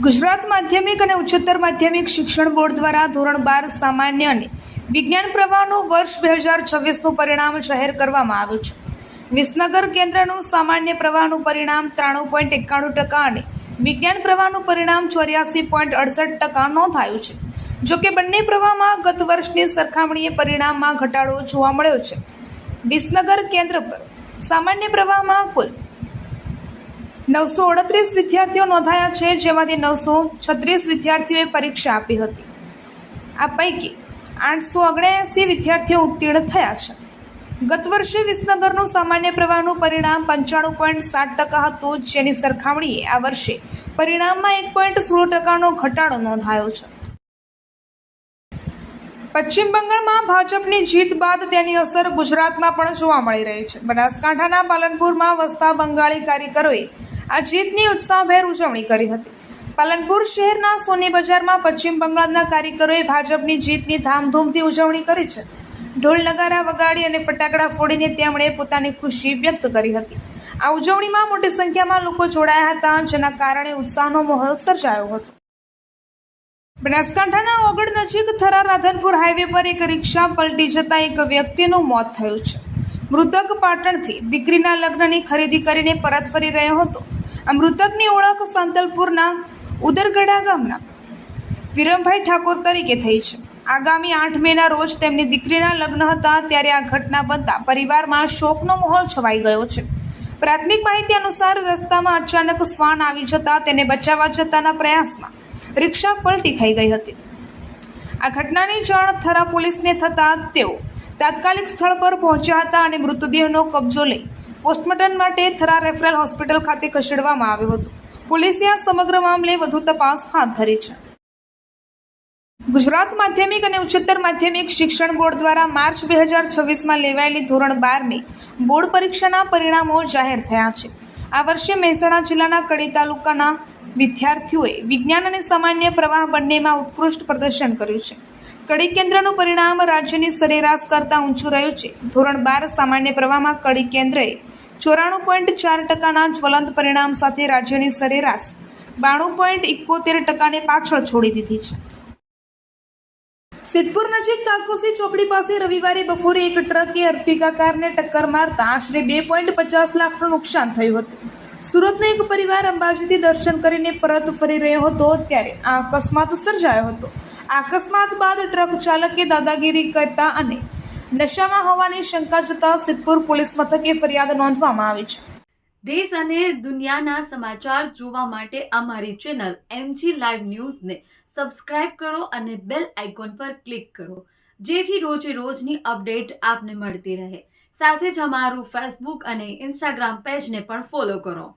ગુજરાત માધ્યમિક અને ઉચ્ચતર માધ્યમિક શિક્ષણ બોર્ડ દ્વારા ધોરણ 12 સામાન્ય અને વિજ્ઞાન પ્રવાહનું વર્ષ 2026નું પરિણામ જાહેર કરવામાં આવ્યું છે. વિસનગર કેન્દ્રનું સામાન્ય પ્રવાહનું પરિણામ 93.91% અને વિજ્ઞાન પ્રવાહનું પરિણામ 84.68% નોંધાયું છે. જોકે બંને પ્રવાહમાં ગત વર્ષની સરખામણીએ પરિણામમાં ઘટાડો જોવા મળ્યો છે. વિસનગર કેન્દ્ર પર સામાન્ય પ્રવાહમાં કુલ 938 વિદ્યાર્થીઓ નોંધાયા છે, જેમાંથી 936 વિદ્યાર્થીઓએ પરીક્ષા આપી હતી. આ પૈકી 879 વિદ્યાર્થીઓ ઉત્તીર્ણ થયા છે. ગત વર્ષે વિસનગરનું સામાન્ય પ્રવાહનું પરિણામ 95.7% હતું, જેની સરખામણીએ આ વર્ષે પરિણામમાં 1.16%નો ઘટાડો નોંધાયો છે. પશ્ચિમ બંગાળમાં ભાજપની જીત બાદ તેની અસર ગુજરાતમાં પણ જોવા મળી રહી છે. બનાસકાંઠાના પાલનપુરમાં વસતા બંગાળી કારીગરોએ આ જીતની ઉત્સાહભેર ઉજવણી કરી હતી. પાલનપુર શહેરના સોની બજારમાં પશ્ચિમ બંગાળના કારીગરોએ ભાજપની જીતની ધામધૂમથી ઉજવણી કરી છે. ઢોલ નગારા વગાડી અને ફટાકડા ફોડીને તેમણે પોતાની ખુશી વ્યક્ત કરી હતી. આ ઉજવણીમાં મોટી સંખ્યામાં લોકો જોડાયા હતા, જેના કારણે ઉત્સાહનો માહોલ સર્જાયો હતો. બનાસકાંઠાના ઓગળ નજીક થરા રાધનપુર હાઈવે પર એક રિક્ષા પલટી જતા એક વ્યક્તિનું મોત થયું છે. મૃતક પાટણથી દીકરીના લગ્નની ખરીદી કરીને પરત ફરી રહ્યો હતો. આ મૃતકની ઓળખ સાંતલપુરના ઉદરગડા ગામના વિરમભાઈ ઠાકોર તરીકે થઈ છે. આગામી 8 મેના રોજ તેમની દીકરીના લગ્ન હતા, ત્યારે આ ઘટના બનતા પરિવારમાં શોકનો માહોલ છવાઈ ગયો છે. પ્રાથમિક માહિતી અનુસાર રસ્તામાં અચાનક શ્વાન આવી જતા તેને બચાવવા જતાના પ્રયાસમાં રિક્ષા પલટી ખાઈ ગઈ હતી. આ ઘટનાની જાણ થરા પોલીસને થતાં તેઓ તાત્કાલિક સ્થળ પર પહોંચ્યા હતા અને મૃતદેહનો કબજો લઈ પોસ્ટમોર્ટમ માટે થરા રેફરલ હોસ્પિટલ ખાતે ખસેડવામાં આવ્યો હતો. પોલીસે આ સમગ્ર મામલે વધુ તપાસ હાથ ધરી છે. ગુજરાત માધ્યમિક અને ઉચ્ચતર માધ્યમિક શિક્ષણ બોર્ડ દ્વારા માર્ચ 2026માં લેવાયેલી ધોરણ 12ની બોર્ડ પરીક્ષાના પરિણામો જાહેર થયા છે. આ વર્ષે મહેસાણા જિલ્લાના કડી તાલુકાના વિદ્યાર્થીઓએ વિજ્ઞાન અને સામાન્ય પ્રવાહ બંનેમાં ઉત્કૃષ્ટ પ્રદર્શન કર્યું છે. કડી કેન્દ્રનું પરિણામ રાજ્યની સરેરાશ કરતાં ઊંચું રહ્યું છે. ધોરણ 12 સામાન્ય પ્રવાહમાં કડી કેન્દ્રએ 94.4%ના જ્વલંત પરિણામ સાથે રાજ્યની સરેરાશ 92.71%ને પાછળ છોડી દીધી છે. સિદ્ધપુર નજીક કાકોસી ચોકડી પાસે રવિવારે બપોરે એક ટ્રકે અર્ટિગા કારને ટક્કર મારતા આશરે 2.50 લાખનું નુકસાન થયું હતું. સુરતનો એક પરિવાર અંબાજીથી દર્શન કરીને પરત ફરી રહ્યો હતો, ત્યારે આ અકસ્માત સર્જાયો હતો. આ અકસ્માત બાદ ટ્રક ચાલકે દાદાગીરી કરતા અને નશામાં હોવાની શંકા જતા સિદ્ધપુર પોલીસ મથકે ફરિયાદ નોંધવામાં આવી છે. દેશ અને દુનિયાના સમાચાર જોવા માટે અમારી ચેનલ MG લાઈવ ન્યૂઝને સબસ્ક્રાઇબ કરો અને બેલ આઇકોન પર ક્લિક કરો, જેથી રોજે રોજની અપડેટ આપને મળતી રહે. સાથે જ અમારું ફેસબુક અને ઇન્સ્ટાગ્રામ પેજને પણ ફોલો કરો.